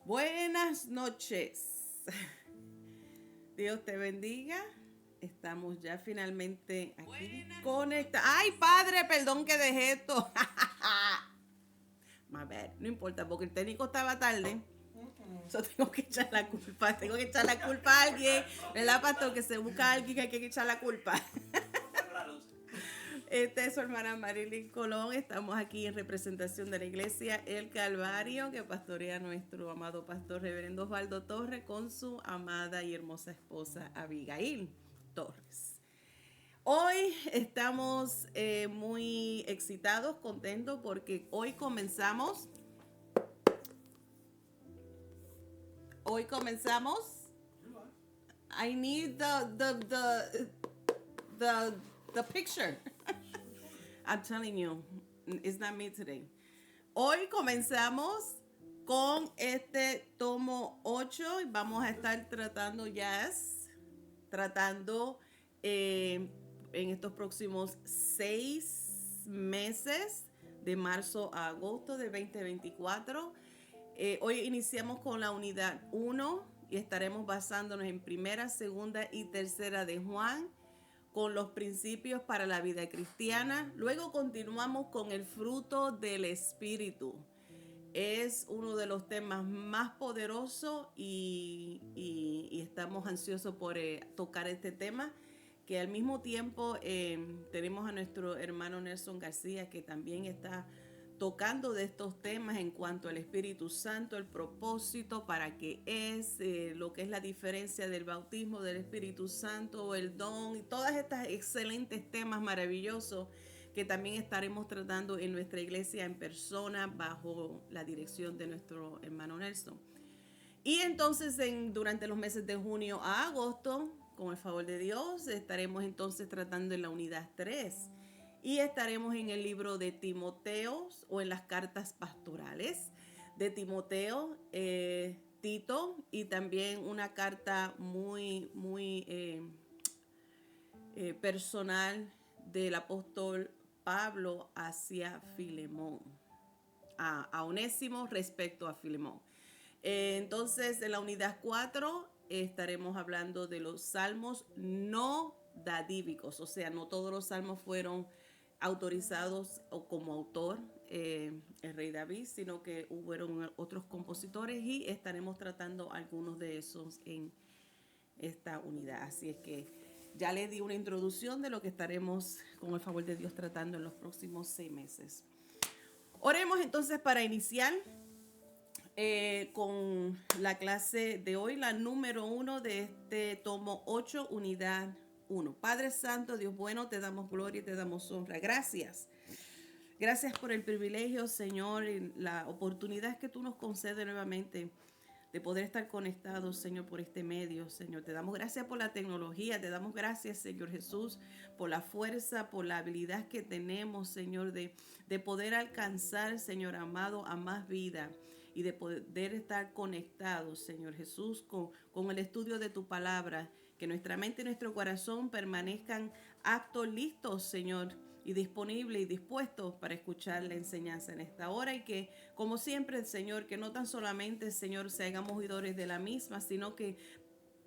Buenas noches. Dios te bendiga. Estamos ya finalmente aquí conectados. Ay, padre, perdón que dejé esto. My bad. No importa, porque el técnico estaba tarde. Yo tengo que echar la culpa. Tengo que echar la culpa a alguien. ¿Verdad, pastor? Que se busca a alguien que hay que echar la culpa. Esta es su hermana Marilyn Colón. Estamos aquí en representación de la iglesia El Calvario, que pastorea nuestro amado pastor reverendo Osvaldo Torres con su amada y hermosa esposa Abigail Torres. Hoy estamos muy excitados, contentos, porque hoy comenzamos. I need the picture. I'm telling you, it's not me today. Hoy comenzamos con este tomo 8 y vamos a estar tratando en estos próximos 6 meses, de marzo a agosto de 2024. Hoy iniciamos con la unidad 1 y estaremos basándonos en primera, segunda y tercera de Juan, con los principios para la vida cristiana. Luego continuamos con el fruto del Espíritu. Es uno de los temas más poderosos y estamos ansiosos por tocar este tema, que al mismo tiempo tenemos a nuestro hermano Nelson García, que también está tocando de estos temas en cuanto al Espíritu Santo, el propósito, para qué es, lo que es la diferencia del bautismo del Espíritu Santo, el don, y todas estas excelentes temas maravillosos que también estaremos tratando en nuestra iglesia en persona bajo la dirección de nuestro hermano Nelson. Y entonces durante los meses de junio a agosto, con el favor de Dios, estaremos entonces tratando en la unidad 3. Y estaremos en el libro de Timoteo, o en las cartas pastorales de Timoteo, Tito, y también una carta muy personal del apóstol Pablo hacia Filemón, a Onésimo respecto a Filemón. Entonces, en la unidad 4 estaremos hablando de los salmos no dadívicos, o sea, no todos los salmos fueron autorizados o como autor el rey David, sino que hubo otros compositores, y estaremos tratando algunos de esos en esta unidad. Así es que ya les di una introducción de lo que estaremos, con el favor de Dios, tratando en los próximos 6 meses. Oremos entonces para iniciar con la clase de hoy, la número 1 de este tomo 8, unidad 1. Padre Santo, Dios bueno, te damos gloria y te damos honra. Gracias. Gracias por el privilegio, Señor, y la oportunidad que tú nos concedes nuevamente de poder estar conectados, Señor, por este medio, Señor. Te damos gracias por la tecnología, te damos gracias, Señor Jesús, por la fuerza, por la habilidad que tenemos, Señor, de poder alcanzar, Señor amado, a más vida, y de poder estar conectados, Señor Jesús, con el estudio de tu palabra. Que nuestra mente y nuestro corazón permanezcan aptos, listos, Señor, y disponibles y dispuestos para escuchar la enseñanza en esta hora. Y que, como siempre, Señor, que no tan solamente, Señor, seamos oidores de la misma, sino que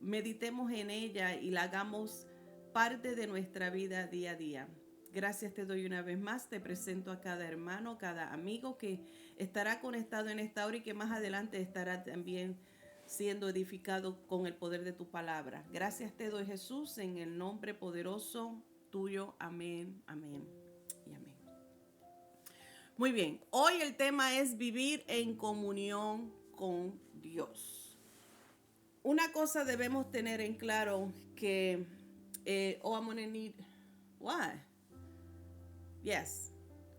meditemos en ella y la hagamos parte de nuestra vida día a día. Gracias te doy una vez más. Te presento a cada hermano, cada amigo que estará conectado en esta hora y que más adelante estará también siendo edificado con el poder de tu palabra. Gracias te doy, Jesús, en el nombre poderoso tuyo. Amén, amén y amén. Muy bien, hoy el tema es vivir en comunión con Dios. Una cosa debemos tener en claro, que I'm gonna need, what? Yes,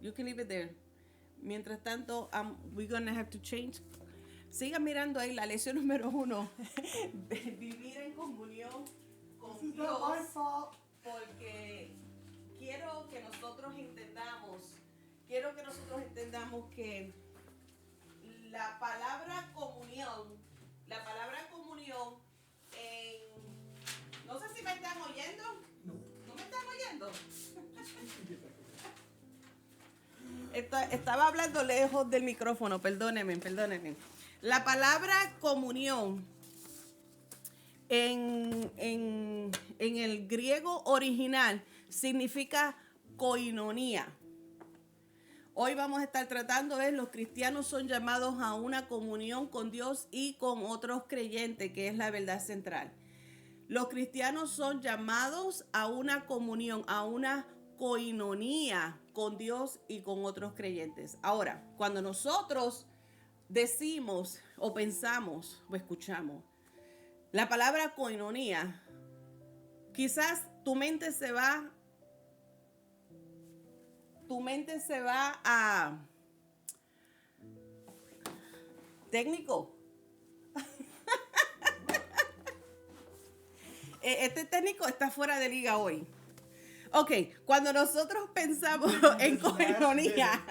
you can leave it there. Mientras tanto, we're gonna have to change. Siga mirando ahí la lección número 1. Vivir en comunión con Dios. Porque quiero que nosotros entendamos que la palabra comunión, no sé si me están oyendo. ¿No me están oyendo? Estaba hablando lejos del micrófono, perdónenme. La palabra comunión en el griego original significa koinonía. Hoy vamos a estar tratando de los cristianos son llamados a una comunión con Dios y con otros creyentes, que es la verdad central. Los cristianos son llamados a una comunión, a una koinonía con Dios y con otros creyentes. Ahora, cuando nosotros decimos o pensamos o escuchamos la palabra koinonía, quizás tu mente se va a técnico. Este técnico está fuera de liga hoy. Ok, cuando nosotros pensamos en koinonía,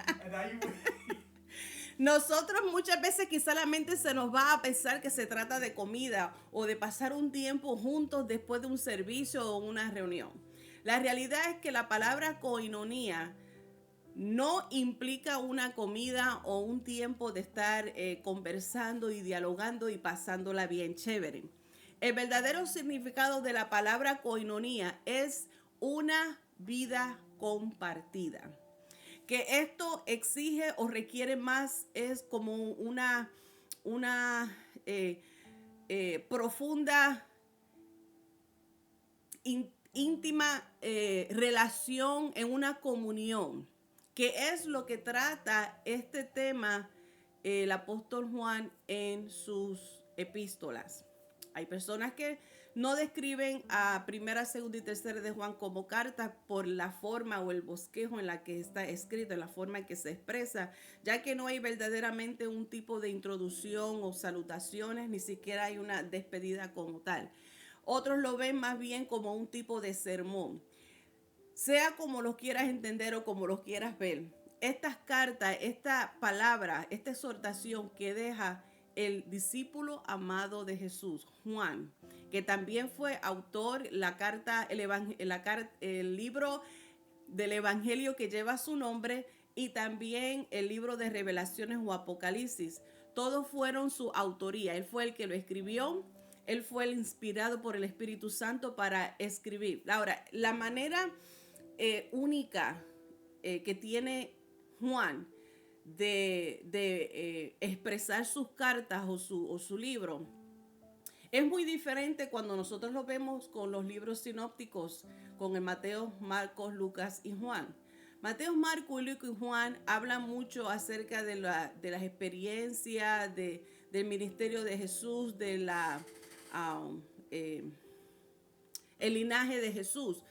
nosotros muchas veces quizá la mente se nos va a pensar que se trata de comida o de pasar un tiempo juntos después de un servicio o una reunión. La realidad es que la palabra koinonía no implica una comida o un tiempo de estar conversando y dialogando y pasándola bien chévere. El verdadero significado de la palabra koinonía es una vida compartida. Que esto exige o requiere más es como una profunda, íntima relación en una comunión, que es lo que trata este tema el apóstol Juan en sus epístolas. Hay personas que no describen a primera, segunda y tercera de Juan como cartas por la forma o el bosquejo en la que está escrito, en la forma en que se expresa, ya que no hay verdaderamente un tipo de introducción o salutaciones, ni siquiera hay una despedida como tal. Otros lo ven más bien como un tipo de sermón. Sea como lo quieras entender o como lo quieras ver, estas cartas, esta palabra, esta exhortación que deja el discípulo amado de Jesús, Juan, que también fue autor el libro del Evangelio que lleva su nombre y también el libro de Revelaciones o Apocalipsis. Todos fueron su autoría. Él fue el que lo escribió. Él fue el inspirado por el Espíritu Santo para escribir. Ahora, la manera única que tiene Juan de expresar sus cartas o su libro es muy diferente cuando nosotros lo vemos con los libros sinópticos, con el Mateo, Marcos, Lucas y Juan. Mateo, Marcos, Lucas y Juan hablan mucho acerca de las experiencias del ministerio de Jesús, el linaje de Jesús.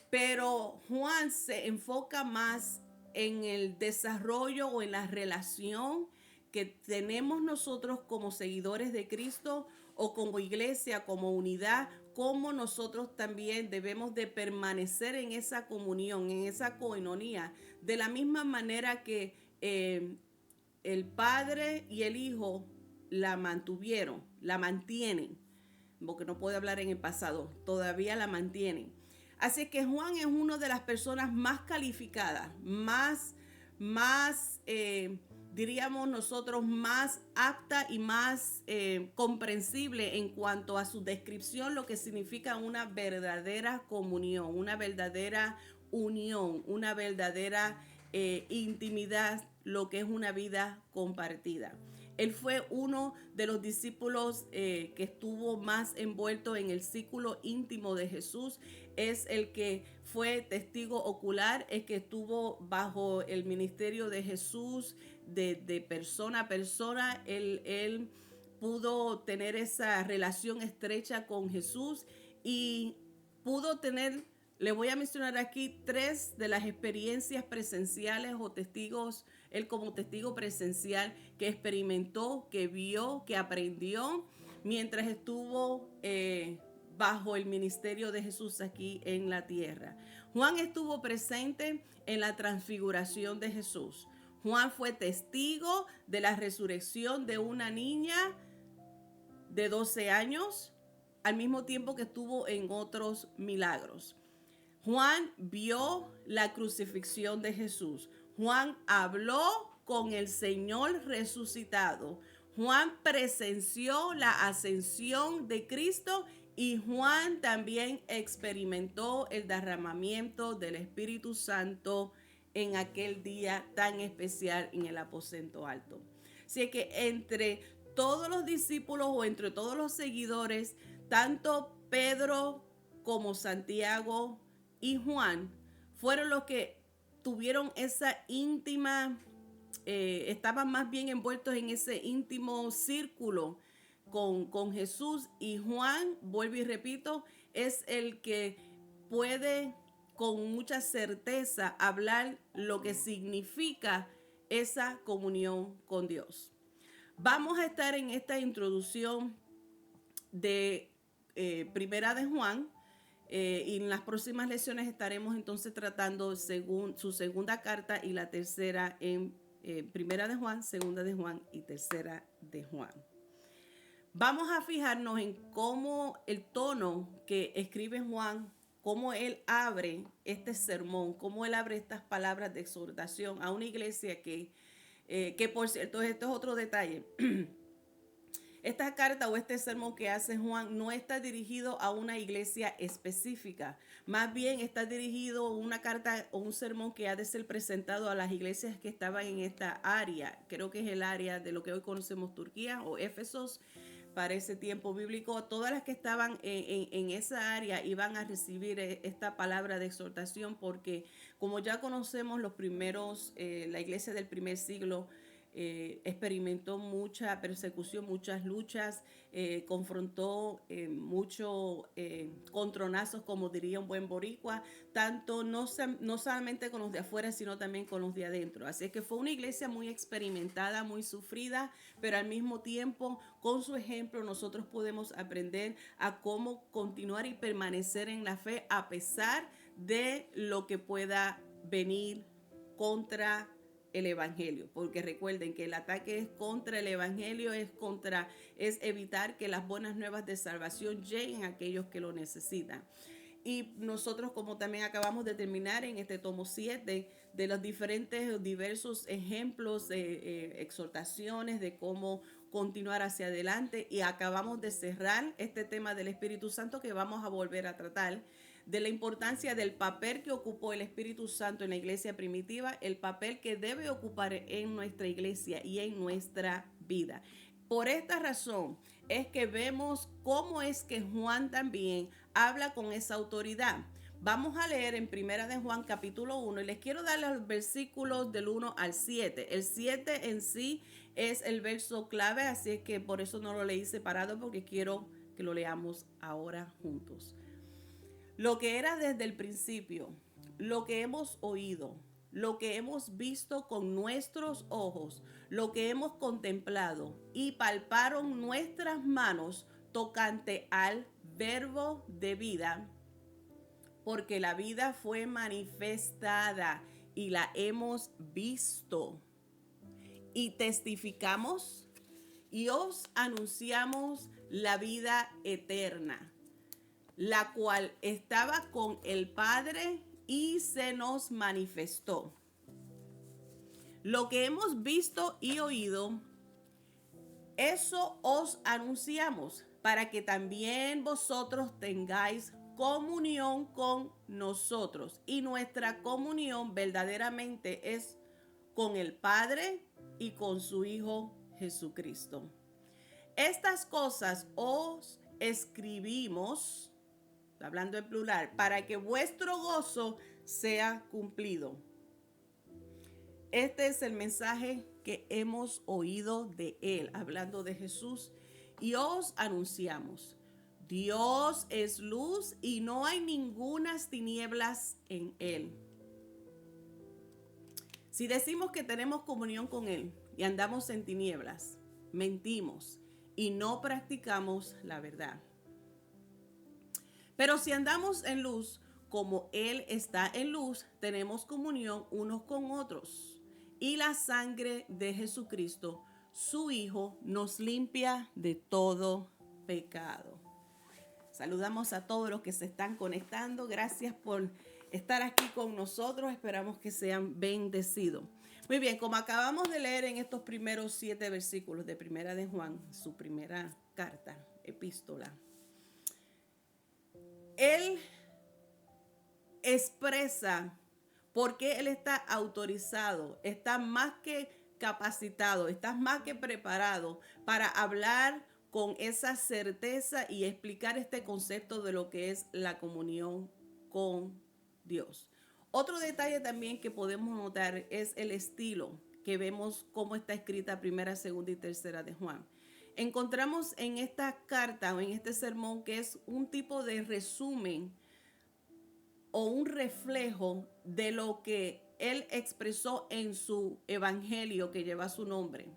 Pero Juan se enfoca más en el desarrollo o en la relación que tenemos nosotros como seguidores de Cristo o como iglesia, como unidad, cómo nosotros también debemos de permanecer en esa comunión, en esa koinonía, de la misma manera que el Padre y el Hijo la mantuvieron, la mantienen, porque no puede hablar en el pasado, todavía la mantienen. Así que Juan es una de las personas más calificadas, más diríamos nosotros, más apta y más comprensible en cuanto a su descripción, lo que significa una verdadera comunión, una verdadera unión, una verdadera intimidad, lo que es una vida compartida. Él fue uno de los discípulos que estuvo más envuelto en el círculo íntimo de Jesús. Es el que fue testigo ocular, el que estuvo bajo el ministerio de Jesús de persona a persona. Él pudo tener esa relación estrecha con Jesús y pudo tener, le voy a mencionar aquí 3 de las experiencias presenciales o testigos, él como testigo presencial que experimentó, que vio, que aprendió mientras estuvo bajo el ministerio de Jesús aquí en la tierra. Juan estuvo presente en la transfiguración de Jesús. Juan fue testigo de la resurrección de una niña de 12 años, al mismo tiempo que estuvo en otros milagros. Juan vio la crucifixión de Jesús. Juan habló con el Señor resucitado. Juan presenció la ascensión de Cristo y Juan también experimentó el derramamiento del Espíritu Santo en aquel día tan especial en el aposento alto. Así que entre todos los discípulos o entre todos los seguidores, tanto Pedro como Santiago y Juan fueron los que tuvieron esa íntima, estaban más bien envueltos en ese íntimo círculo con Jesús, y Juan, vuelvo y repito, es el que puede con mucha certeza hablar lo que significa esa comunión con Dios. Vamos a estar en esta introducción de Primera de Juan, y en las próximas lecciones estaremos entonces tratando su segunda carta y la tercera en Primera de Juan, Segunda de Juan y Tercera de Juan. Vamos a fijarnos en cómo el tono que escribe Juan, cómo él abre este sermón, cómo él abre estas palabras de exhortación a una iglesia que por cierto, esto es otro detalle. Esta carta o este sermón que hace Juan no está dirigido a una iglesia específica. Más bien está dirigido a una carta o un sermón que ha de ser presentado a las iglesias que estaban en esta área. Creo que es el área de lo que hoy conocemos Turquía o Éfesos para ese tiempo bíblico. Todas las que estaban en esa área iban a recibir esta palabra de exhortación, porque como ya conocemos los primeros, la iglesia del primer siglo experimentó mucha persecución, muchas luchas, confrontó muchos contronazos, como diría un buen boricua, tanto no solamente con los de afuera, sino también con los de adentro. Así que fue una iglesia muy experimentada, muy sufrida, pero al mismo tiempo, con su ejemplo, nosotros podemos aprender a cómo continuar y permanecer en la fe a pesar de lo que pueda venir contra el evangelio, porque recuerden que el ataque es contra el evangelio, es evitar que las buenas nuevas de salvación lleguen a aquellos que lo necesitan. Y nosotros, como también acabamos de terminar en este tomo 7, de los diversos ejemplos, exhortaciones de cómo continuar hacia adelante, y acabamos de cerrar este tema del Espíritu Santo, que vamos a volver a tratar, de la importancia del papel que ocupó el Espíritu Santo en la iglesia primitiva, el papel que debe ocupar en nuestra iglesia y en nuestra vida. Por esta razón es que vemos cómo es que Juan también habla con esa autoridad. Vamos a leer en Primera de Juan capítulo 1 y les quiero dar los versículos del 1 al 7. El 7 en sí es el verso clave, así es que por eso no lo leí separado, porque quiero que lo leamos ahora juntos. Lo que era desde el principio, lo que hemos oído, lo que hemos visto con nuestros ojos, lo que hemos contemplado y palparon nuestras manos tocante al verbo de vida, porque la vida fue manifestada y la hemos visto y testificamos y os anunciamos la vida eterna, la cual estaba con el Padre y se nos manifestó. Lo que hemos visto y oído, eso os anunciamos, para que también vosotros tengáis comunión con nosotros. Y nuestra comunión verdaderamente es con el Padre y con su Hijo Jesucristo. Estas cosas os escribimos, hablando en plural, para que vuestro gozo sea cumplido. Este es el mensaje que hemos oído de él, hablando de Jesús, y os anunciamos: Dios es luz y no hay ningunas tinieblas en él. Si decimos que tenemos comunión con él y andamos en tinieblas, mentimos y no practicamos la verdad. Pero si andamos en luz, como él está en luz, tenemos comunión unos con otros. Y la sangre de Jesucristo, su Hijo, nos limpia de todo pecado. Saludamos a todos los que se están conectando. Gracias por estar aquí con nosotros. Esperamos que sean bendecidos. Muy bien, como acabamos de leer en estos primeros 7 versículos de Primera de Juan, su primera carta, epístola, él expresa por qué él está autorizado, está más que capacitado, está más que preparado para hablar con esa certeza y explicar este concepto de lo que es la comunión con Dios. Otro detalle también que podemos notar es el estilo que vemos cómo está escrita primera, segunda y tercera de Juan. Encontramos en esta carta o en este sermón que es un tipo de resumen o un reflejo de lo que él expresó en su evangelio que lleva su nombre.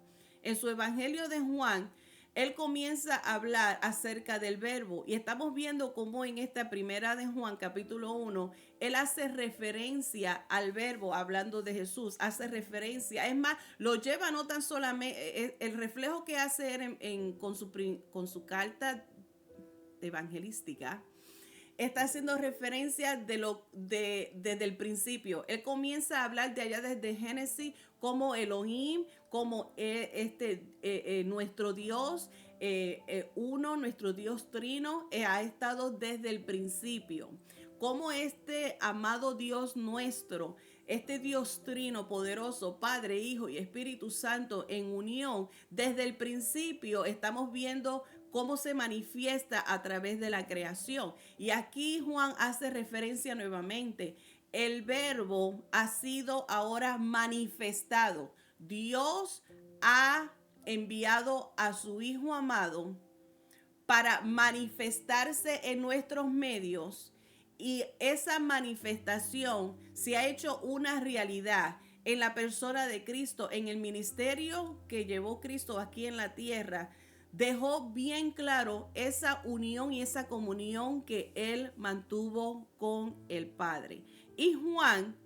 En su evangelio de Juan, él comienza a hablar acerca del verbo y estamos viendo cómo en esta primera de Juan capítulo 1, él hace referencia al verbo hablando de Jesús, hace referencia, es más, lo lleva no tan solamente, el reflejo que hace con su carta evangelística, está haciendo referencia desde el principio. Él comienza a hablar de allá desde Génesis como Elohim, como nuestro Dios uno, nuestro Dios trino, ha estado desde el principio. Como este amado Dios nuestro, este Dios trino poderoso, Padre, Hijo y Espíritu Santo en unión, desde el principio estamos viendo cómo se manifiesta a través de la creación. Y aquí Juan hace referencia nuevamente. El verbo ha sido ahora manifestado. Dios ha enviado a su Hijo amado para manifestarse en nuestros medios, y esa manifestación se ha hecho una realidad en la persona de Cristo, en el ministerio que llevó Cristo aquí en la tierra. Dejó bien claro esa unión y esa comunión que él mantuvo con el Padre. Y Juan,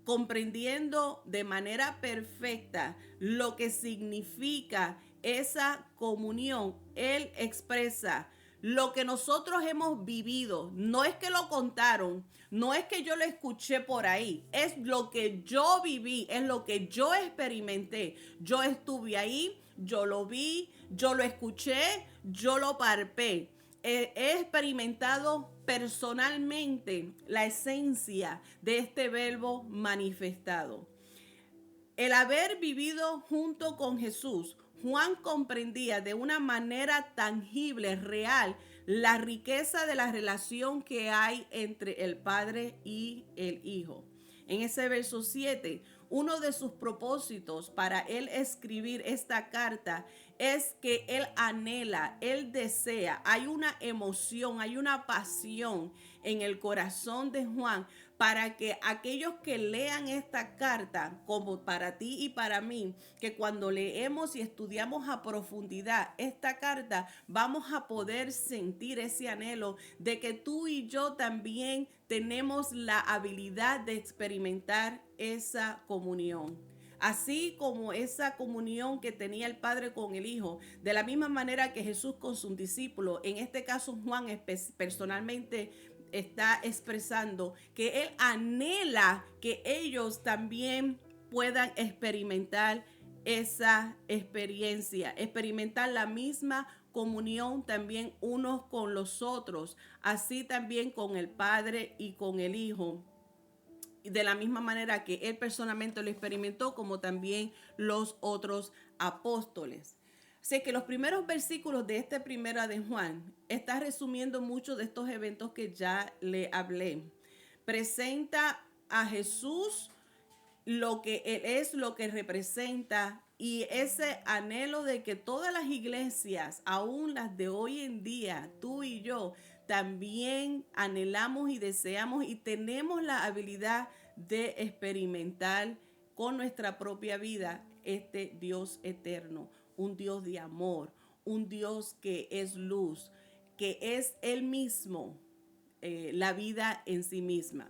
comprendiendo de manera perfecta lo que significa esa comunión, él expresa lo que nosotros hemos vivido. No es que lo contaron, no es que yo lo escuché por ahí, es lo que yo viví, es lo que yo experimenté. Yo estuve ahí, yo lo vi, yo lo escuché, yo lo palpé. He experimentado personalmente la esencia de este verbo manifestado. El haber vivido junto con Jesús, Juan comprendía de una manera tangible, real, la riqueza de la relación que hay entre el Padre y el Hijo. En ese verso 7, uno de sus propósitos para él escribir esta carta es que él anhela, él desea, hay una emoción, hay una pasión en el corazón de Juan para que aquellos que lean esta carta, como para ti y para mí, que cuando leemos y estudiamos a profundidad esta carta, vamos a poder sentir ese anhelo de que tú y yo también tenemos la habilidad de experimentar esa comunión. Así como esa comunión que tenía el Padre con el Hijo, de la misma manera que Jesús con sus discípulos, en este caso Juan personalmente está expresando que él anhela que ellos también puedan experimentar esa experiencia, experimentar la misma comunión también unos con los otros, así también con el Padre y con el Hijo, de la misma manera que él personalmente lo experimentó, como también los otros apóstoles. Así que los primeros versículos de este primera de Juan está resumiendo muchos de estos eventos que ya le hablé. Presenta a Jesús, lo que él es, lo que representa, y ese anhelo de que todas las iglesias, aún las de hoy en día, tú y yo, también anhelamos y deseamos y tenemos la habilidad de experimentar con nuestra propia vida este Dios eterno, un Dios de amor, un Dios que es luz, que es Él mismo, la vida en sí misma.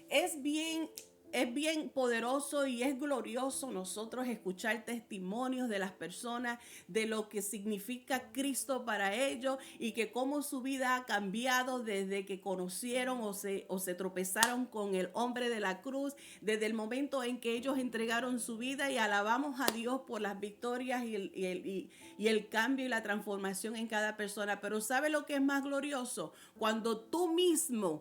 Es bien es bien poderoso y es glorioso nosotros escuchar testimonios de las personas, de lo que significa Cristo para ellos y que cómo su vida ha cambiado desde que conocieron o se tropezaron con el hombre de la cruz, desde el momento en que ellos entregaron su vida, y alabamos a Dios por las victorias y el cambio y la transformación en cada persona. Pero ¿sabe lo que es más glorioso? Cuando tú misma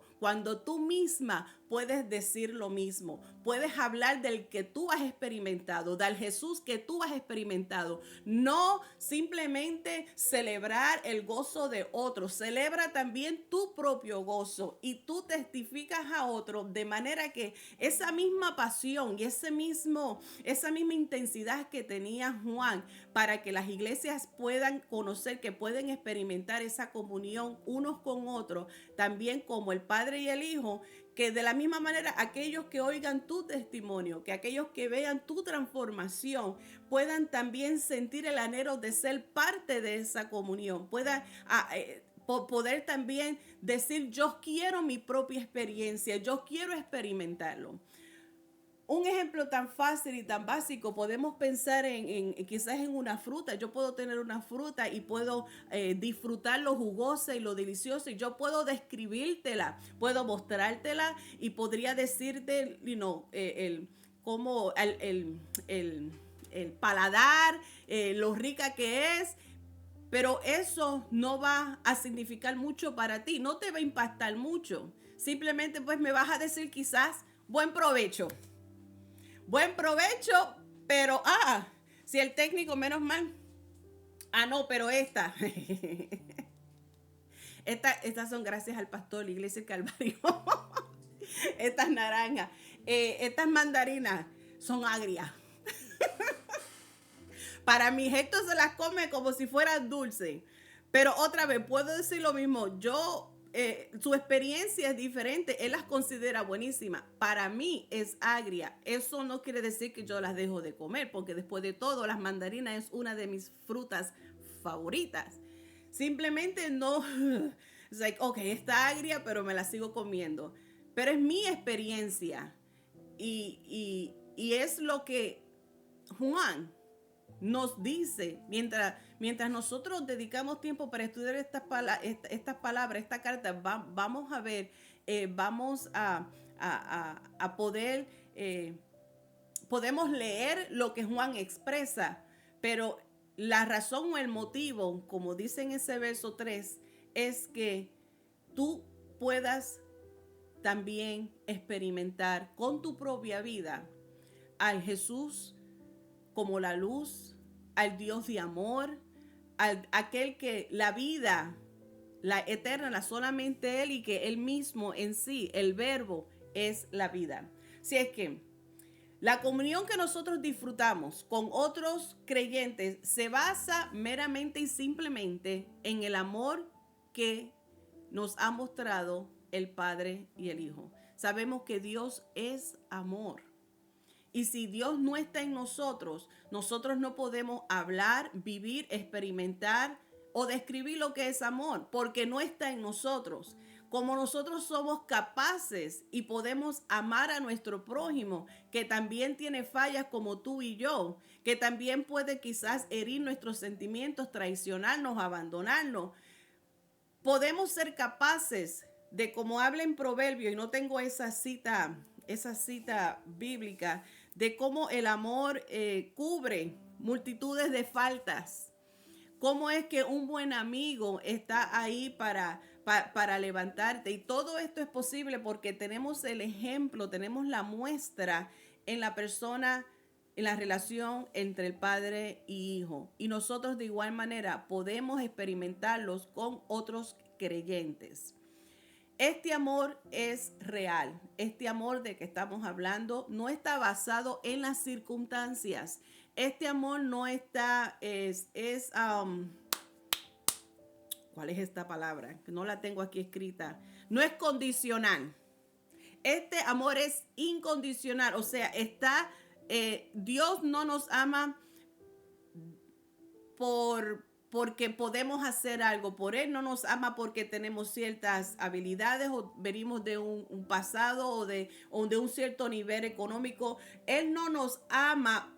puedes decir lo mismo, puedes hablar del que tú has experimentado, del Jesús que tú has experimentado. No simplemente celebrar el gozo de otros, celebra también tu propio gozo y tú testificas a otro, de manera que esa misma pasión y esa misma intensidad que tenía Juan para que las iglesias puedan conocer, que pueden experimentar esa comunión unos con otros, también como el Padre y el Hijo, que de la misma manera aquellos que oigan tu testimonio, que aquellos que vean tu transformación, puedan también sentir el anhelo de ser parte de esa comunión, puedan poder también decir: yo quiero mi propia experiencia, yo quiero experimentarlo. Un ejemplo tan fácil y tan básico, podemos pensar quizás en una fruta. Yo puedo tener una fruta y puedo disfrutar lo jugosa y lo delicioso, y yo puedo describírtela, puedo mostrártela y podría decirte, cómo el paladar, lo rica que es. Pero eso no va a significar mucho para ti, no te va a impactar mucho. Simplemente pues me vas a decir quizás: buen provecho. Buen provecho, pero si el técnico, menos mal. No, pero estas son gracias al pastor, la iglesia del Calvario. Estas naranjas, estas mandarinas son agrias. Para mi Héctor se las come como si fueran dulces. Pero otra vez, puedo decir lo mismo. Su experiencia es diferente. Él las considera buenísimas. Para mí es agria. Eso no quiere decir que yo las dejo de comer, porque después de todo, las mandarinas es una de mis frutas favoritas. Simplemente no. Es like, ok, está agria, pero me la sigo comiendo. Pero es mi experiencia. Y es lo que Juan nos dice, mientras nosotros dedicamos tiempo para estudiar estas palabras, esta carta, vamos a ver, vamos a poder, podemos leer lo que Juan expresa, pero la razón o el motivo, como dice en ese verso 3, es que tú puedas también experimentar con tu propia vida al Jesús como la luz, al Dios de amor, aquel que la vida, la eterna, la solamente Él, y que Él mismo en sí, el verbo, es la vida. Si es que la comunión que nosotros disfrutamos con otros creyentes se basa meramente y simplemente en el amor que nos ha mostrado el Padre y el Hijo. Sabemos que Dios es amor. Y si Dios no está en nosotros, nosotros no podemos hablar, vivir, experimentar o describir lo que es amor, porque no está en nosotros. Como nosotros somos capaces y podemos amar a nuestro prójimo, que también tiene fallas como tú y yo, que también puede quizás herir nuestros sentimientos, traicionarnos, abandonarnos, podemos ser capaces de, como habla en Proverbios, y no tengo esa cita bíblica, de cómo el amor cubre multitudes de faltas. Cómo es que un buen amigo está ahí para levantarte. Y todo esto es posible porque tenemos el ejemplo, tenemos la muestra en la persona, en la relación entre el Padre y Hijo. Y nosotros de igual manera podemos experimentarlos con otros creyentes. Este amor es real. Este amor de que estamos hablando no está basado en las circunstancias. Este amor no está, ¿cuál es esta palabra? No la tengo aquí escrita. No es condicional. Este amor es incondicional. O sea, Dios no nos ama por porque podemos hacer algo por Él, no nos ama porque tenemos ciertas habilidades o venimos de un pasado o de un cierto nivel económico. Él no nos ama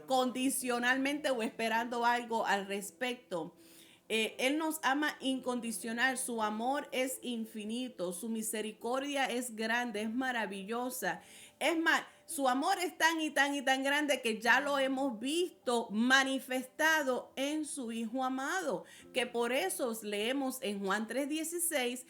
condicionalmente o esperando algo al respecto. Él nos ama incondicional, su amor es infinito, su misericordia es grande, es maravillosa. Es más, su amor es tan y tan y tan grande que ya lo hemos visto manifestado en su Hijo amado, que por eso leemos en Juan 3:16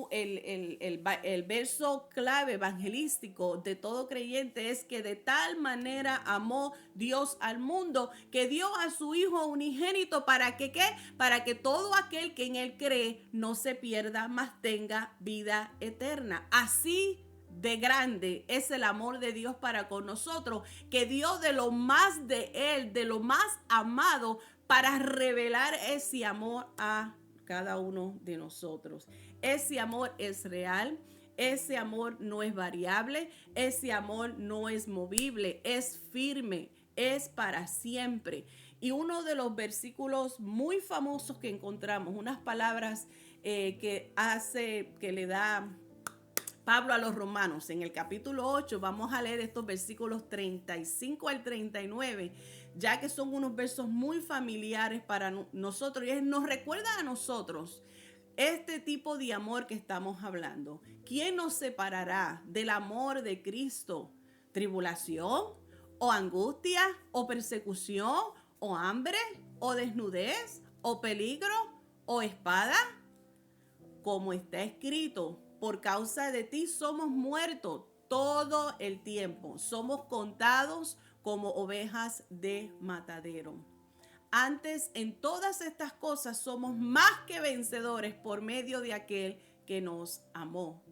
el verso clave evangelístico de todo creyente es que de tal manera amó Dios al mundo que dio a su Hijo unigénito para que ¿qué? Para que todo aquel que en Él cree no se pierda, mas tenga vida eterna. Así de grande es el amor de Dios para con nosotros, que dio de lo más de Él, de lo más amado, para revelar ese amor a cada uno de nosotros. Ese amor es real, ese amor no es variable, ese amor no es movible, es firme, es para siempre. Y uno de los versículos muy famosos que encontramos, unas palabras que le da Pablo a los romanos, en el capítulo 8, vamos a leer estos versículos 35 al 39, ya que son unos versos muy familiares para nosotros y nos recuerda a nosotros este tipo de amor que estamos hablando. ¿Quién nos separará del amor de Cristo? ¿Tribulación? ¿O angustia? ¿O persecución? ¿O hambre? ¿O desnudez? ¿O peligro? ¿O espada? Como está escrito, por causa de ti somos muertos todo el tiempo. Somos contados como ovejas de matadero. Antes, en todas estas cosas somos más que vencedores por medio de aquel que nos amó.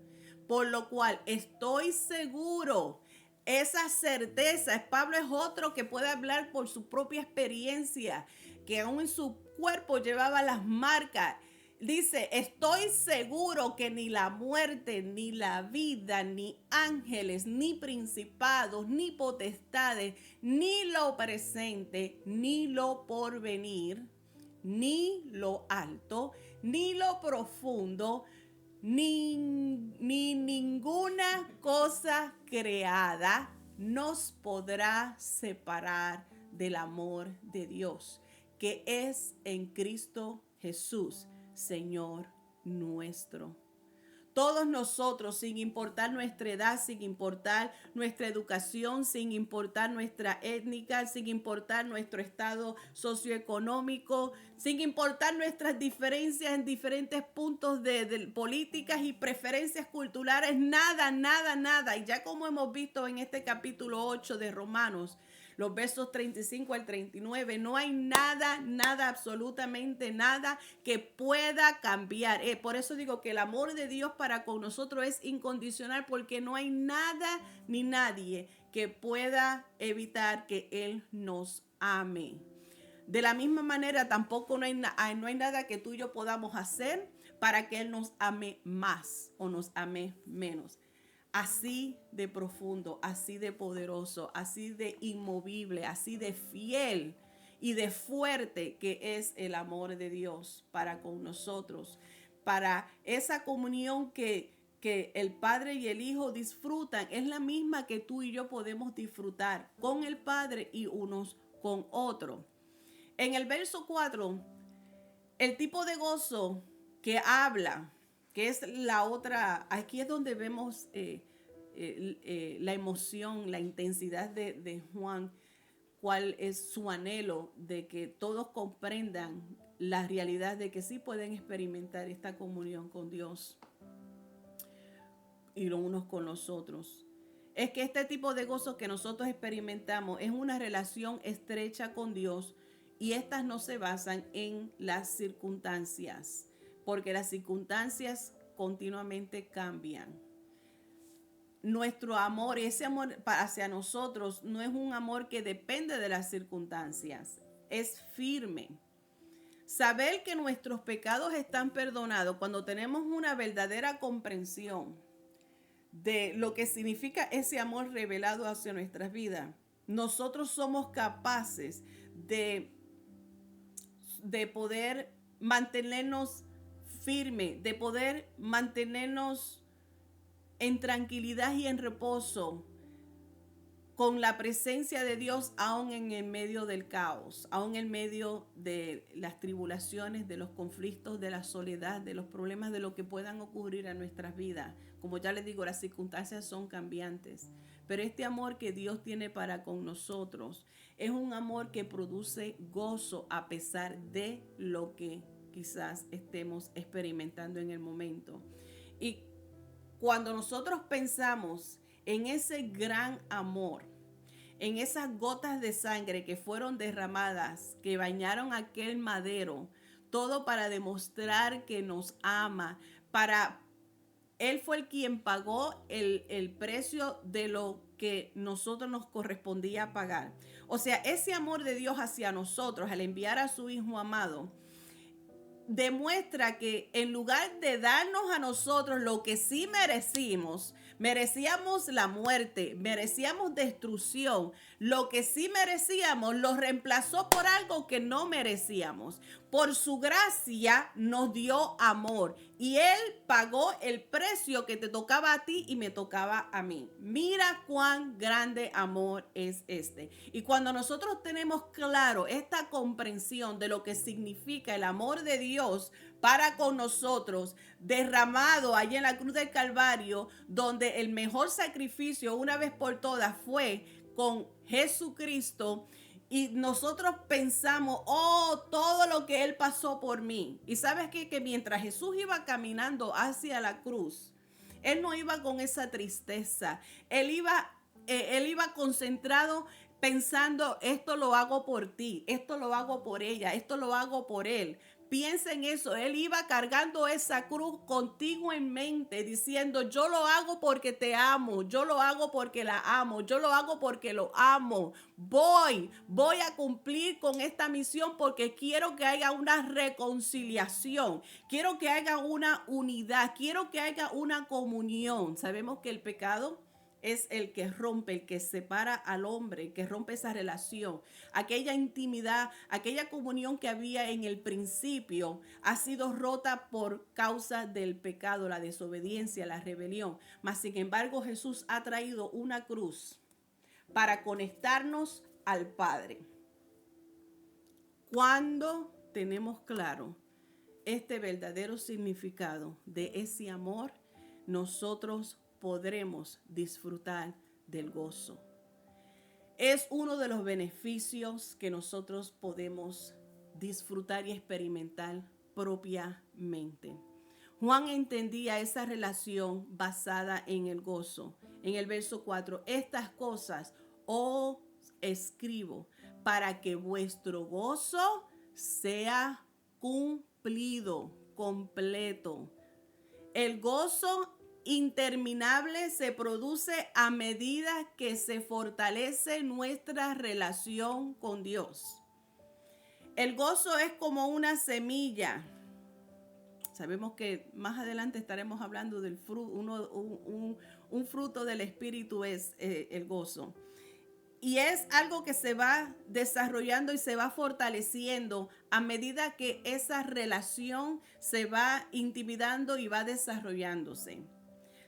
Por lo cual estoy seguro, esa certeza, Pablo es otro que puede hablar por su propia experiencia, que aún en su cuerpo llevaba las marcas. Dice, estoy seguro que ni la muerte, ni la vida, ni ángeles, ni principados, ni potestades, ni lo presente, ni lo porvenir, ni lo alto, ni lo profundo, ni ninguna cosa creada nos podrá separar del amor de Dios, que es en Cristo Jesús, Señor nuestro. Todos nosotros, sin importar nuestra edad, sin importar nuestra educación, sin importar nuestra étnica, sin importar nuestro estado socioeconómico, sin importar nuestras diferencias en diferentes puntos de políticas y preferencias culturales, nada. Y ya como hemos visto en este capítulo 8 de Romanos, los versos 35 al 39, no hay nada, absolutamente nada que pueda cambiar. Por eso digo que el amor de Dios para con nosotros es incondicional, porque no hay nada ni nadie que pueda evitar que Él nos ame. De la misma manera, tampoco no hay nada que tú y yo podamos hacer para que Él nos ame más o nos ame menos. Así de profundo, así de poderoso, así de inmovible, así de fiel y de fuerte que es el amor de Dios para con nosotros, para esa comunión que el Padre y el Hijo disfrutan, es la misma que tú y yo podemos disfrutar con el Padre y unos con otros. En el verso 4, el tipo de gozo que habla, que es la otra, aquí es donde vemos la emoción, la intensidad de Juan, cuál es su anhelo de que todos comprendan la realidad de que sí pueden experimentar esta comunión con Dios y los unos con los otros. Es que este tipo de gozo que nosotros experimentamos es una relación estrecha con Dios, y estas no se basan en las circunstancias, porque las circunstancias continuamente cambian. Nuestro amor, ese amor hacia nosotros, no es un amor que depende de las circunstancias, es firme. Saber que nuestros pecados están perdonados, cuando tenemos una verdadera comprensión de lo que significa ese amor revelado hacia nuestras vidas, nosotros somos capaces de de poder mantenernos firmes, de poder mantenernos en tranquilidad y en reposo con la presencia de Dios, aún en el medio del caos, aún en medio de las tribulaciones, de los conflictos, de la soledad, de los problemas, de lo que puedan ocurrir en nuestras vidas. Como ya les digo, las circunstancias son cambiantes, pero este amor que Dios tiene para con nosotros es un amor que produce gozo a pesar de lo que quizás estemos experimentando en el momento. Y cuando nosotros pensamos en ese gran amor, en esas gotas de sangre que fueron derramadas, que bañaron aquel madero, todo para demostrar que nos ama, Él fue el quien pagó el precio de lo que nosotros nos correspondía pagar. O sea, ese amor de Dios hacia nosotros al enviar a su Hijo amado, demuestra que en lugar de darnos a nosotros lo que sí merecíamos la muerte, merecíamos destrucción, lo que sí merecíamos lo reemplazó por algo que no merecíamos. Por su gracia nos dio amor y Él pagó el precio que te tocaba a ti y me tocaba a mí. Mira cuán grande amor es este. Y cuando nosotros tenemos claro esta comprensión de lo que significa el amor de Dios para con nosotros, derramado allí en la cruz del Calvario, donde el mejor sacrificio una vez por todas fue con Jesucristo, y nosotros pensamos, oh, todo lo que Él pasó por mí. Y sabes qué? Que mientras Jesús iba caminando hacia la cruz, Él no iba con esa tristeza. Él iba concentrado pensando, esto lo hago por ti, esto lo hago por ella, esto lo hago por él. Piensa en eso, Él iba cargando esa cruz contigo en mente, diciendo, yo lo hago porque te amo, yo lo hago porque la amo, yo lo hago porque lo amo. Voy a cumplir con esta misión porque quiero que haya una reconciliación, quiero que haya una unidad, quiero que haya una comunión. Sabemos que el pecado es el que rompe, el que separa al hombre, el que rompe esa relación. Aquella intimidad, aquella comunión que había en el principio ha sido rota por causa del pecado, la desobediencia, la rebelión. Mas, sin embargo, Jesús ha traído una cruz para conectarnos al Padre. Cuando tenemos claro este verdadero significado de ese amor, nosotros podremos disfrutar del gozo. Es uno de los beneficios que nosotros podemos disfrutar y experimentar propiamente. Juan entendía esa relación basada en el gozo. En el verso 4, estas cosas os escribo para que vuestro gozo sea cumplido, completo. El gozo interminable se produce a medida que se fortalece nuestra relación con Dios. El gozo es como una semilla. Sabemos que más adelante estaremos hablando del fruto, un fruto del Espíritu es el gozo. Y es algo que se va desarrollando y se va fortaleciendo a medida que esa relación se va intimidando y va desarrollándose.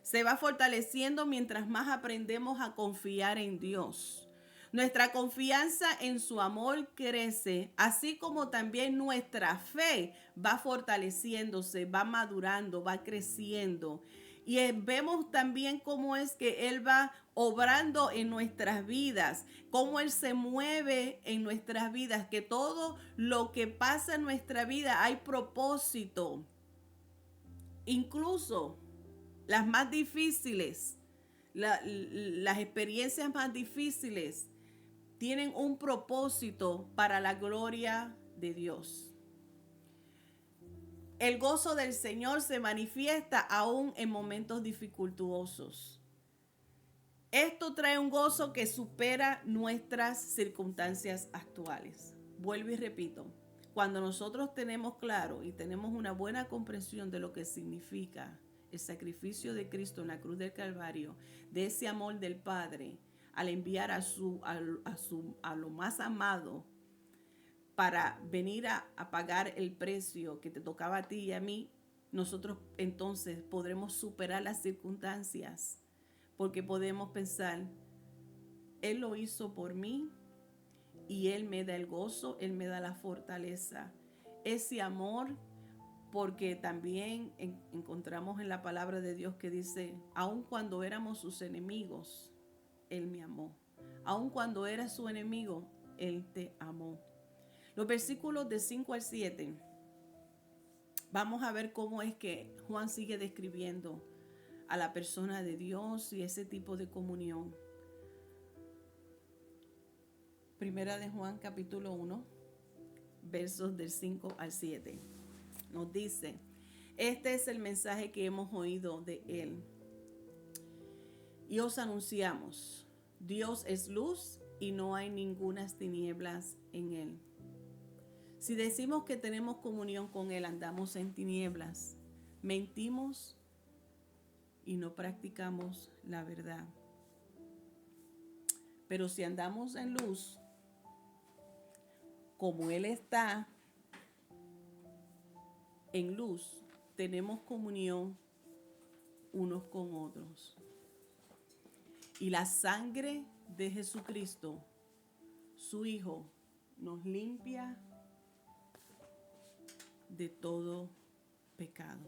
Se va fortaleciendo mientras más aprendemos a confiar en Dios. Nuestra confianza en su amor crece, así como también nuestra fe va fortaleciéndose, va madurando, va creciendo. Y vemos también cómo es que Él va obrando en nuestras vidas, cómo Él se mueve en nuestras vidas, que todo lo que pasa en nuestra vida hay propósito. Incluso las más difíciles, las experiencias más difíciles tienen un propósito para la gloria de Dios. El gozo del Señor se manifiesta aún en momentos dificultuosos. Esto trae un gozo que supera nuestras circunstancias actuales. Vuelvo y repito, cuando nosotros tenemos claro y tenemos una buena comprensión de lo que significa el sacrificio de Cristo en la cruz del Calvario, de ese amor del Padre, al enviar a lo más amado, para venir a pagar el precio que te tocaba a ti y a mí, nosotros entonces podremos superar las circunstancias, porque podemos pensar, Él lo hizo por mí y Él me da el gozo, Él me da la fortaleza. Ese amor, porque también encontramos en la palabra de Dios que dice, aun cuando éramos sus enemigos, Él me amó. Aun cuando eras su enemigo, Él te amó. Los versículos de 5 al 7, vamos a ver cómo es que Juan sigue describiendo a la persona de Dios y ese tipo de comunión. Primera de Juan capítulo 1, versos del 5 al 7. Nos dice, este es el mensaje que hemos oído de Él y os anunciamos, Dios es luz y no hay ningunas tinieblas en Él. Si decimos que tenemos comunión con Él, andamos en tinieblas, mentimos y no practicamos la verdad. Pero si andamos en luz, como Él está en luz, tenemos comunión unos con otros. Y la sangre de Jesucristo, su Hijo, nos limpia de todo pecado.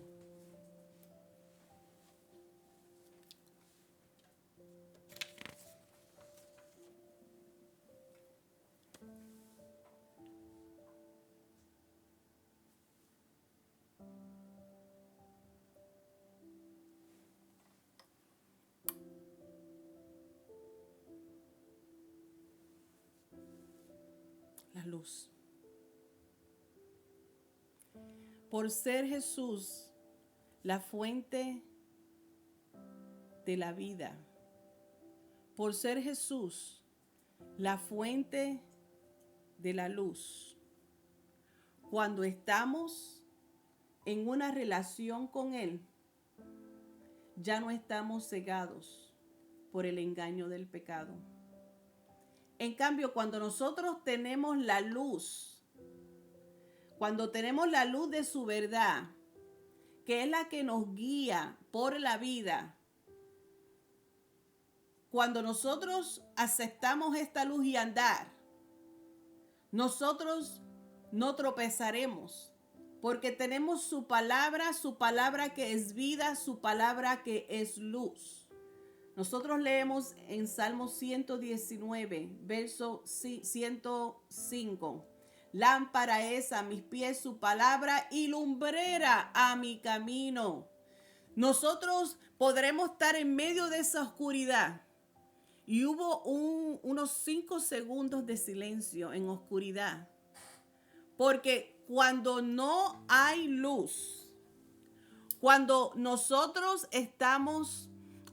La luz. Por ser Jesús la fuente de la vida, por ser Jesús la fuente de la luz, cuando estamos en una relación con Él, ya no estamos cegados por el engaño del pecado. En cambio, cuando nosotros tenemos la luz, cuando tenemos la luz de su verdad, que es la que nos guía por la vida, cuando nosotros aceptamos esta luz y andar, nosotros no tropezaremos, porque tenemos su palabra que es vida, su palabra que es luz. Nosotros leemos en Salmo 119, verso 105. Lámpara es a mis pies su palabra y lumbrera a mi camino. Nosotros podremos estar en medio de esa oscuridad. Y hubo unos 5 segundos de silencio en oscuridad. Porque cuando no hay luz, cuando nosotros estamos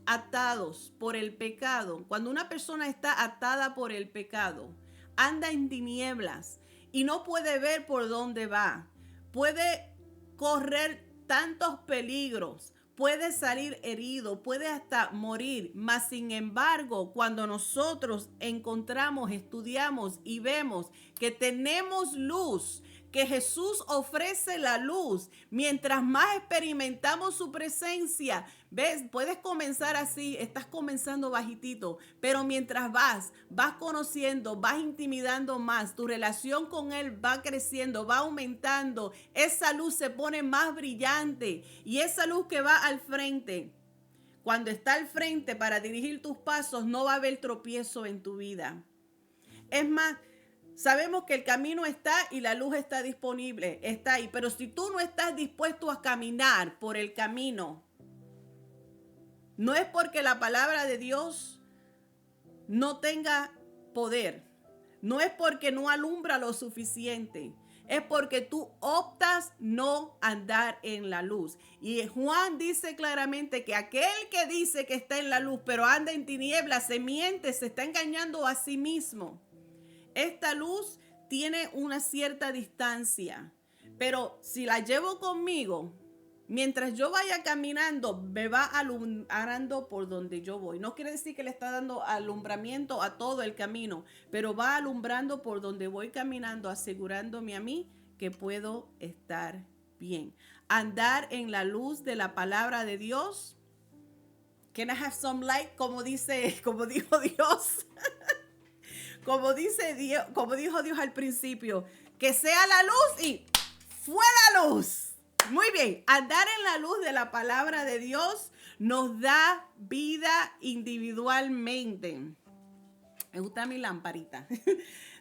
atados por el pecado, cuando una persona está atada por el pecado, anda en tinieblas y no puede ver por dónde va, puede correr tantos peligros, puede salir herido, puede hasta morir, mas sin embargo, cuando nosotros encontramos, estudiamos y vemos que tenemos luz, que Jesús ofrece la luz, mientras más experimentamos su presencia, ves, puedes comenzar así, estás comenzando bajitito, pero mientras vas conociendo, vas intimidando más, tu relación con Él va creciendo, va aumentando, esa luz se pone más brillante y esa luz que va al frente, cuando está al frente para dirigir tus pasos, no va a haber tropiezo en tu vida. Es más, sabemos que el camino está y la luz está disponible, está ahí. Pero si tú no estás dispuesto a caminar por el camino, no es porque la palabra de Dios no tenga poder, no es porque no alumbra lo suficiente, es porque tú optas no andar en la luz. Y Juan dice claramente que aquel que dice que está en la luz, pero anda en tinieblas, se miente, se está engañando a sí mismo. Esta luz tiene una cierta distancia, pero si la llevo conmigo, Mientras yo vaya caminando, me va alumbrando por donde yo voy. No quiere decir que le está dando alumbramiento a todo el camino, pero va alumbrando por donde voy caminando, asegurándome a mí que puedo estar bien. Andar en la luz de la palabra de Dios. Can I have some light? Como dijo Dios. Como dijo Dios al principio, que sea la luz y fue la luz. Muy bien, andar en la luz de la palabra de Dios nos da vida individualmente. Me gusta mi lamparita.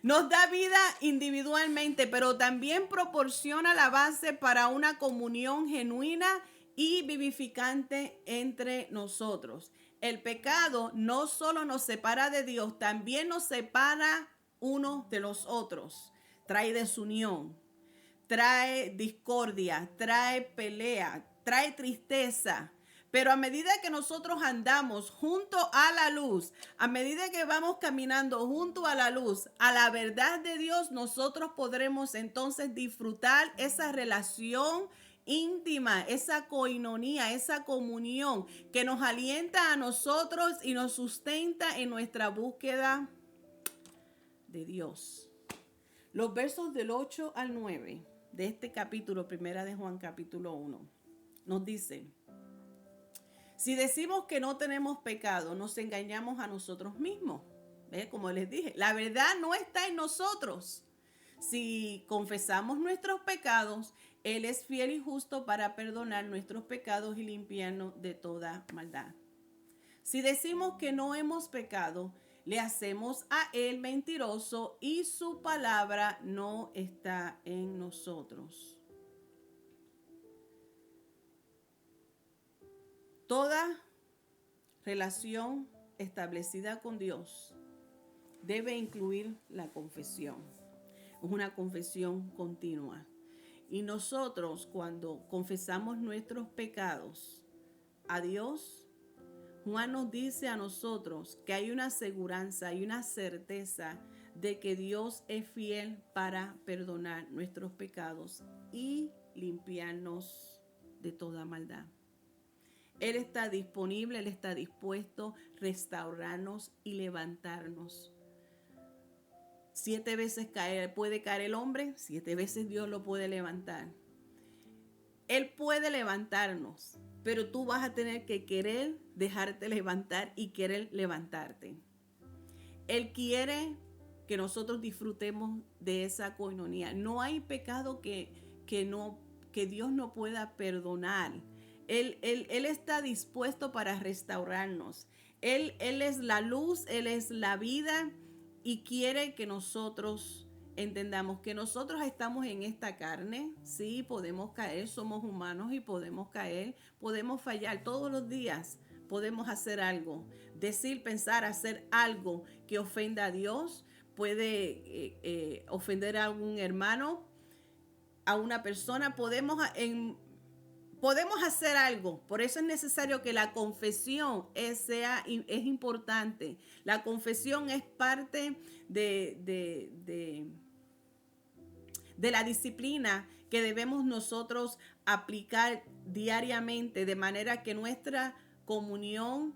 Nos da vida individualmente, pero también proporciona la base para una comunión genuina y vivificante entre nosotros. El pecado no solo nos separa de Dios, también nos separa unos de los otros. Trae desunión, trae discordia, trae pelea, trae tristeza. Pero a medida que nosotros andamos junto a la luz, a medida que vamos caminando junto a la luz, a la verdad de Dios, nosotros podremos entonces disfrutar esa relación íntima, esa coinonía, esa comunión que nos alienta a nosotros y nos sustenta en nuestra búsqueda de Dios. Los versos del 8 al 9 de este capítulo, primera de Juan capítulo 1, nos dicen: si decimos que no tenemos pecado, nos engañamos a nosotros mismos. ¿Ve? Como les dije, la verdad no está en nosotros. Si confesamos nuestros pecados, Él es fiel y justo para perdonar nuestros pecados y limpiarnos de toda maldad. Si decimos que no hemos pecado, le hacemos a Él mentiroso y su palabra no está en nosotros. Toda relación establecida con Dios debe incluir la confesión. Es una confesión continua. Y nosotros, cuando confesamos nuestros pecados a Dios, Juan nos dice a nosotros que hay una aseguranza, hay una certeza de que Dios es fiel para perdonar nuestros pecados y limpiarnos de toda maldad. Él está disponible, Él está dispuesto a restaurarnos y levantarnos. 7 veces puede caer el hombre, 7 veces Dios lo puede levantar. Él puede levantarnos, pero tú vas a tener que querer dejarte levantar y querer levantarte. Él quiere que nosotros disfrutemos de esa coinonía. No hay pecado que Dios no pueda perdonar. Él está dispuesto para restaurarnos. Él es la luz, Él es la vida y quiere que nosotros entendamos que nosotros estamos en esta carne. Sí, podemos caer, somos humanos y podemos caer, podemos fallar todos los días. Podemos hacer algo, decir, pensar, hacer algo que ofenda a Dios. Puede ofender a algún hermano, a una persona. Podemos hacer algo. Por eso es necesario que la confesión es importante. La confesión es parte de la disciplina que debemos nosotros aplicar diariamente, de manera que nuestra comunión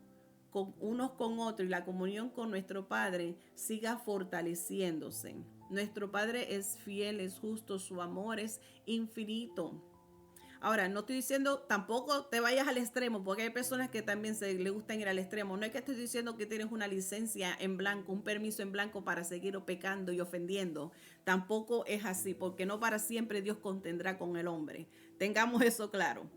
con unos con otros y la comunión con nuestro Padre siga fortaleciéndose. Nuestro Padre es fiel, es justo, su amor es infinito. Ahora, no estoy diciendo tampoco te vayas al extremo, porque hay personas que también le gustan ir al extremo. No es que estoy diciendo que tienes una licencia en blanco, un permiso en blanco para seguir pecando y ofendiendo. Tampoco es así, porque no para siempre Dios contendrá con el hombre. Tengamos eso claro.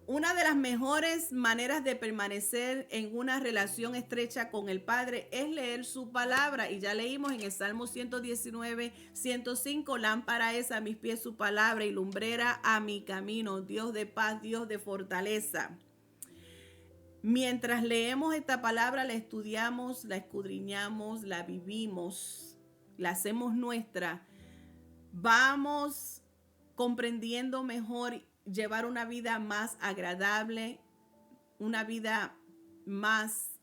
Una de las mejores maneras de permanecer en una relación estrecha con el Padre es leer su palabra. Y ya leímos en el Salmo 119, 105, lámpara es a mis pies su palabra y lumbrera a mi camino. Dios de paz, Dios de fortaleza. Mientras leemos esta palabra, la estudiamos, la escudriñamos, la vivimos, la hacemos nuestra, vamos comprendiendo mejor llevar una vida más agradable, una vida más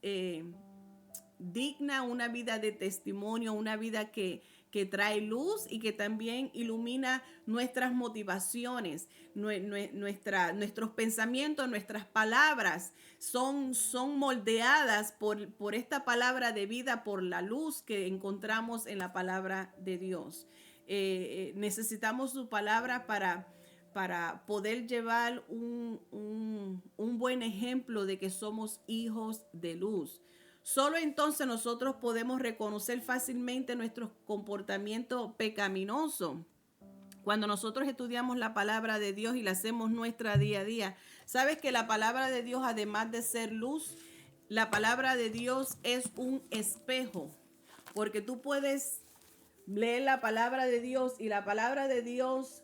digna, una vida de testimonio, una vida que que trae luz y que también ilumina nuestras motivaciones, nuestros pensamientos, nuestras palabras son moldeadas por esta palabra de vida, por la luz que encontramos en la palabra de Dios. Necesitamos su palabra para poder llevar un buen ejemplo de que somos hijos de luz. Solo entonces nosotros podemos reconocer fácilmente nuestro comportamiento pecaminoso. Cuando nosotros estudiamos la palabra de Dios y la hacemos nuestra día a día, sabes que la palabra de Dios, además de ser luz, la palabra de Dios es un espejo, porque tú puedes leer la palabra de Dios y la palabra de Dios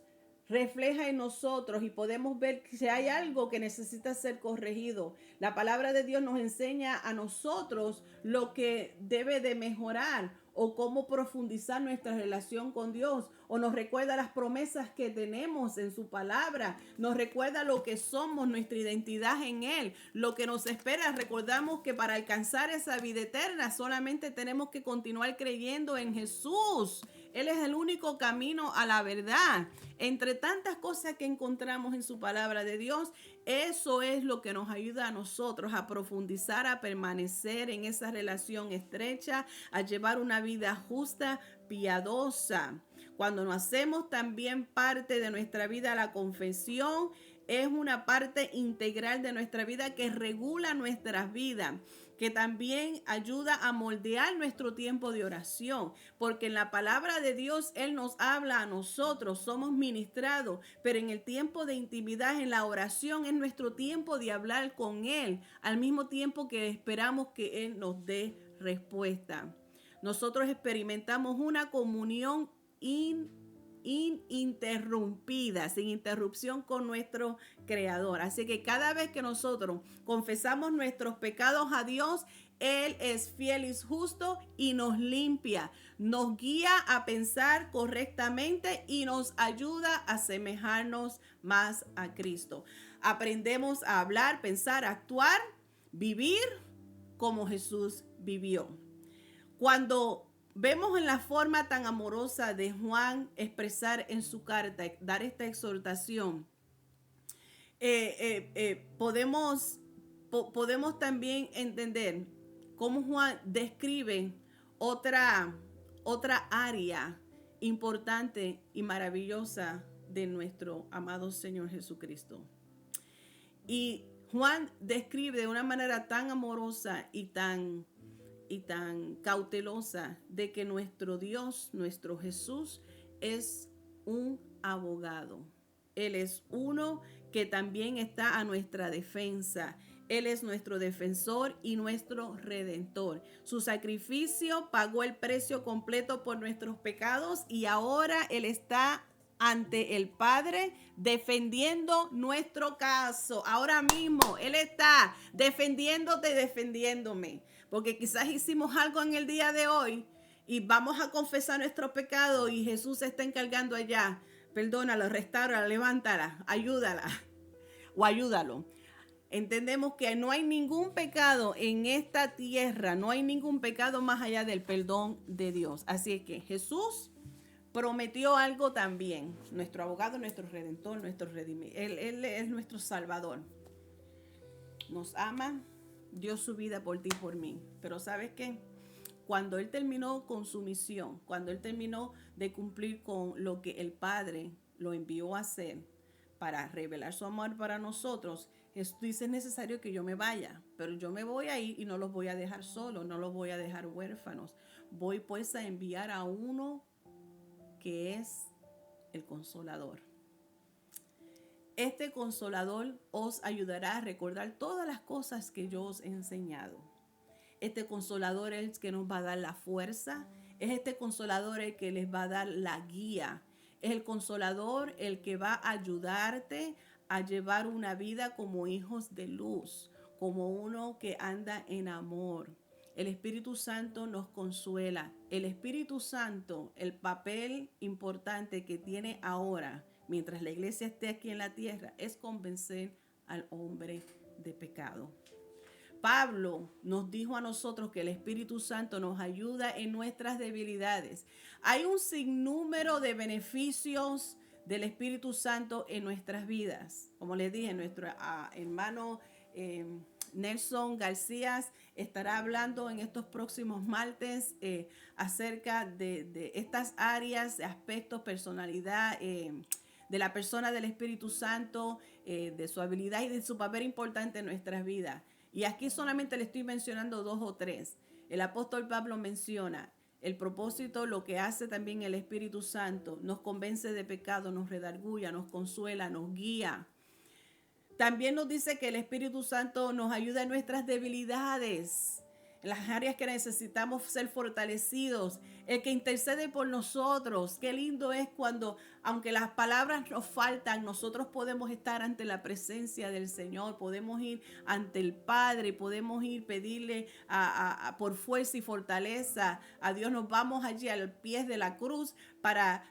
refleja en nosotros y podemos ver si hay algo que necesita ser corregido. La palabra de Dios nos enseña a nosotros lo que debe de mejorar o cómo profundizar nuestra relación con Dios, o nos recuerda las promesas que tenemos en su palabra, nos recuerda lo que somos, nuestra identidad en Él, lo que nos espera. Recordamos que para alcanzar esa vida eterna solamente tenemos que continuar creyendo en Jesús. Él es el único camino a la verdad. Entre tantas cosas que encontramos en su palabra de Dios, eso es lo que nos ayuda a nosotros a profundizar, a permanecer en esa relación estrecha, a llevar una vida justa, piadosa. Cuando nos hacemos también parte de nuestra vida la confesión, es una parte integral de nuestra vida que regula nuestras vidas, que también ayuda a moldear nuestro tiempo de oración, porque en la palabra de Dios Él nos habla a nosotros, somos ministrados, pero en el tiempo de intimidad, en la oración, es nuestro tiempo de hablar con Él, al mismo tiempo que esperamos que Él nos dé respuesta. Nosotros experimentamos una comunión ininterrumpida, sin interrupción con nuestro Creador. Así que cada vez que nosotros confesamos nuestros pecados a Dios, Él es fiel y justo y nos limpia, nos guía a pensar correctamente y nos ayuda a asemejarnos más a Cristo. Aprendemos a hablar, pensar, actuar, vivir como Jesús vivió. Cuando vemos en la forma tan amorosa de Juan expresar en su carta, dar esta exhortación, podemos también entender cómo Juan describe otra área importante y maravillosa de nuestro amado Señor Jesucristo. Y Juan describe de una manera tan amorosa y tan cautelosa de que nuestro Dios, nuestro Jesús, es un abogado. Él es uno que también está a nuestra defensa. Él es nuestro defensor y nuestro redentor. Su sacrificio pagó el precio completo por nuestros pecados y ahora Él está ante el Padre defendiendo nuestro caso. Ahora mismo Él está defendiéndote, defendiéndome. Porque quizás hicimos algo en el día de hoy y vamos a confesar nuestro pecado y Jesús se está encargando allá. Perdónala, restáurala, levántala, ayúdala o ayúdalo. Entendemos que no hay ningún pecado en esta tierra, no hay ningún pecado más allá del perdón de Dios. Así es que Jesús prometió algo también. Nuestro abogado, nuestro redentor, nuestro redimidor. Él es nuestro salvador. Nos ama, dio su vida por ti y por mí. Pero ¿sabes qué? Cuando Él terminó con su misión, cuando Él terminó de cumplir con lo que el Padre lo envió a hacer para revelar su amor para nosotros, Jesús dice: es necesario que yo me vaya, pero yo me voy a ir y no los voy a dejar solos, no los voy a dejar huérfanos. Voy pues a enviar a uno que es el Consolador. Este Consolador os ayudará a recordar todas las cosas que yo os he enseñado. Este Consolador es el que nos va a dar la fuerza. Es este Consolador el que les va a dar la guía. Es el Consolador el que va a ayudarte a llevar una vida como hijos de luz, como uno que anda en amor. El Espíritu Santo nos consuela. El Espíritu Santo, el papel importante que tiene ahora, mientras la iglesia esté aquí en la tierra, es convencer al hombre de pecado. Pablo nos dijo a nosotros que el Espíritu Santo nos ayuda en nuestras debilidades. Hay un sinnúmero de beneficios del Espíritu Santo en nuestras vidas. Como les dije, nuestro hermano Nelson García estará hablando en estos próximos martes acerca de estas áreas, aspectos, personalidad, de la persona del Espíritu Santo, de su habilidad y de su papel importante en nuestras vidas. Y aquí solamente le estoy mencionando 2 o 3. El apóstol Pablo menciona el propósito, lo que hace también el Espíritu Santo. Nos convence de pecado, nos redarguya, nos consuela, nos guía. También nos dice que el Espíritu Santo nos ayuda en nuestras debilidades, en las áreas que necesitamos ser fortalecidos, el que intercede por nosotros. Qué lindo es cuando, aunque las palabras nos faltan, nosotros podemos estar ante la presencia del Señor, podemos ir ante el Padre, podemos ir pedirle por fuerza y fortaleza a Dios. Nos vamos allí al pie de la cruz para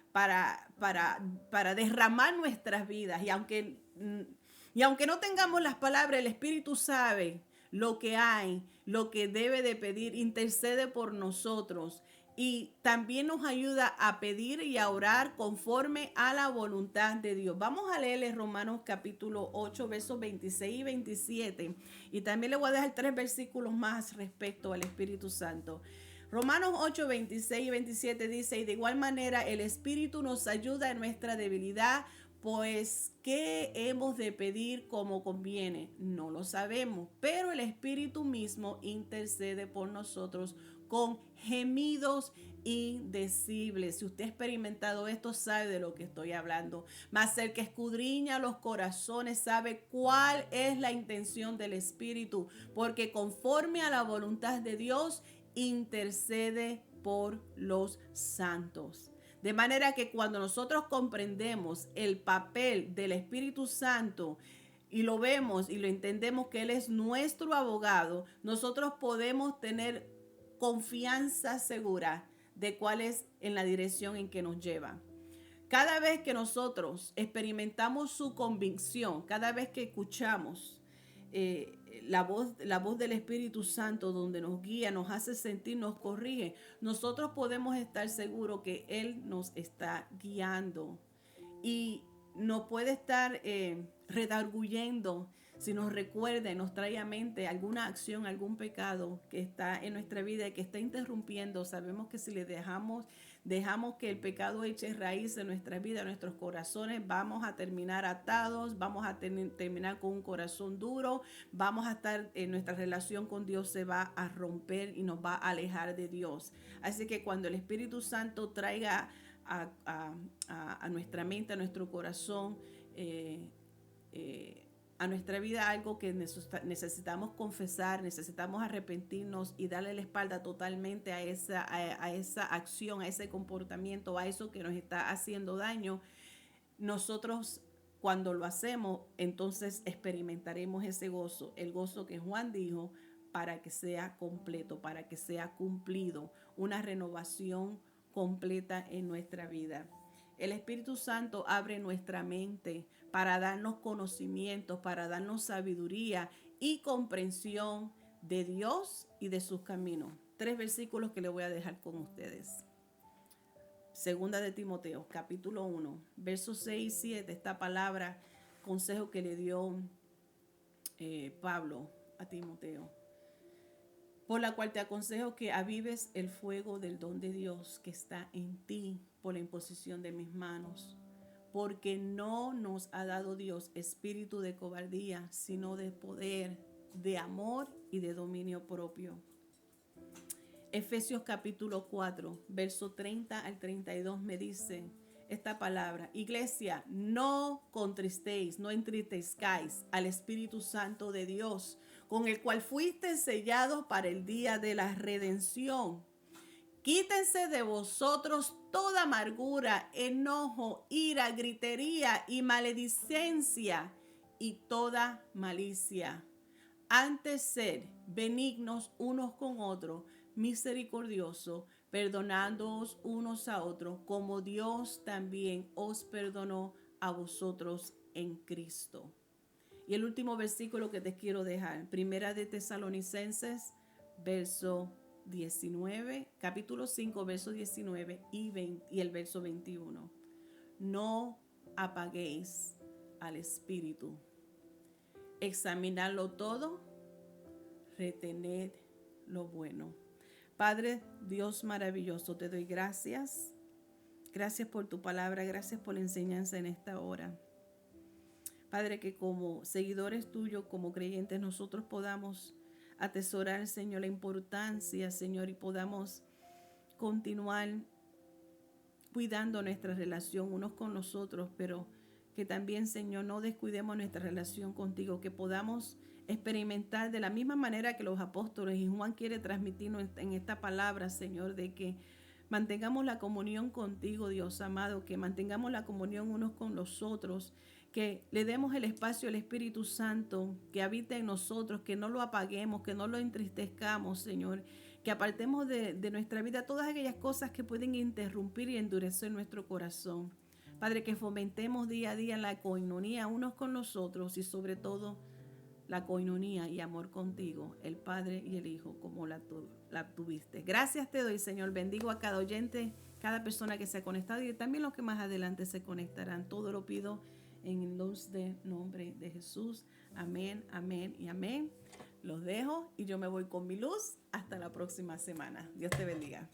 derramar nuestras vidas. Y aunque no tengamos las palabras, el Espíritu sabe lo que hay, lo que debe de pedir, intercede por nosotros y también nos ayuda a pedir y a orar conforme a la voluntad de Dios. Vamos a leerle Romanos capítulo 8, versos 26 y 27. Y también le voy a dejar 3 versículos más respecto al Espíritu Santo. Romanos 8, 26 y 27 dice, y de igual manera el Espíritu nos ayuda en nuestra debilidad, pues, ¿qué hemos de pedir como conviene? No lo sabemos, pero el Espíritu mismo intercede por nosotros con gemidos indecibles. Si usted ha experimentado esto, sabe de lo que estoy hablando. Mas el que escudriña los corazones sabe cuál es la intención del Espíritu, porque conforme a la voluntad de Dios, intercede por los santos. De manera que cuando nosotros comprendemos el papel del Espíritu Santo y lo vemos y lo entendemos que Él es nuestro abogado, nosotros podemos tener confianza segura de cuál es en la dirección en que nos lleva. Cada vez que nosotros experimentamos su convicción, cada vez que escuchamos la voz del Espíritu Santo donde nos guía, nos hace sentir, nos corrige, nosotros podemos estar seguros que Él nos está guiando y nos puede estar redarguyendo si nos recuerda y nos trae a mente alguna acción, algún pecado que está en nuestra vida y que está interrumpiendo. Sabemos que si le dejamos que el pecado eche raíz en nuestra vida, en nuestros corazones, vamos a terminar atados, vamos a terminar con un corazón duro, vamos a estar, en nuestra relación con Dios se va a romper y nos va a alejar de Dios. Así que cuando el Espíritu Santo traiga a nuestra mente, a nuestro corazón, a nuestra vida algo que necesitamos confesar, necesitamos arrepentirnos y darle la espalda totalmente a esa acción, a ese comportamiento, a eso que nos está haciendo daño, nosotros cuando lo hacemos, entonces experimentaremos ese gozo, el gozo que Juan dijo, para que sea completo, para que sea cumplido, una renovación completa en nuestra vida. El Espíritu Santo abre nuestra mente para darnos conocimientos, para darnos sabiduría y comprensión de Dios y de sus caminos. 3 versículos que le voy a dejar con ustedes. Segunda de Timoteo, capítulo 1, versos 6 y 7, esta palabra, consejo que le dio Pablo a Timoteo. Por la cual te aconsejo que avives el fuego del don de Dios que está en ti por la imposición de mis manos. Porque no nos ha dado Dios espíritu de cobardía, sino de poder, de amor y de dominio propio. Efesios capítulo 4, verso 30 al 32 me dice esta palabra. Iglesia, no contristéis, no entristezcáis al Espíritu Santo de Dios, con el cual fuiste sellados para el día de la redención. Quítense de vosotros toda amargura, enojo, ira, gritería y maledicencia y toda malicia. Antes sed benignos unos con otros, misericordiosos, perdonándoos unos a otros, como Dios también os perdonó a vosotros en Cristo. Y el último versículo que te quiero dejar, Primera de Tesalonicenses, verso 19, capítulo 5, verso 19 y el verso 21. No apaguéis al Espíritu. Examinadlo todo, retened lo bueno. Padre, Dios maravilloso, te doy gracias. Gracias por tu palabra, gracias por la enseñanza en esta hora. Padre, que como seguidores tuyos, como creyentes, nosotros podamos atesorar, Señor, la importancia, Señor, y podamos continuar cuidando nuestra relación unos con los otros, pero que también, Señor, no descuidemos nuestra relación contigo, que podamos experimentar de la misma manera que los apóstoles y Juan quiere transmitirnos en esta palabra, Señor, de que mantengamos la comunión contigo, Dios amado, que mantengamos la comunión unos con los otros, que le demos el espacio al Espíritu Santo que habita en nosotros, que no lo apaguemos, que no lo entristezcamos, Señor, que apartemos de nuestra vida todas aquellas cosas que pueden interrumpir y endurecer nuestro corazón. Padre, que fomentemos día a día la coinonía unos con los otros y sobre todo la coinonía y amor contigo, el Padre y el Hijo, como la tuviste. Gracias te doy, Señor. Bendigo a cada oyente, cada persona que se ha conectado y también los que más adelante se conectarán. Todo lo pido en el nombre de Jesús. Amén, amén y amén. Los dejo y yo me voy con mi luz hasta la próxima semana. Dios te bendiga.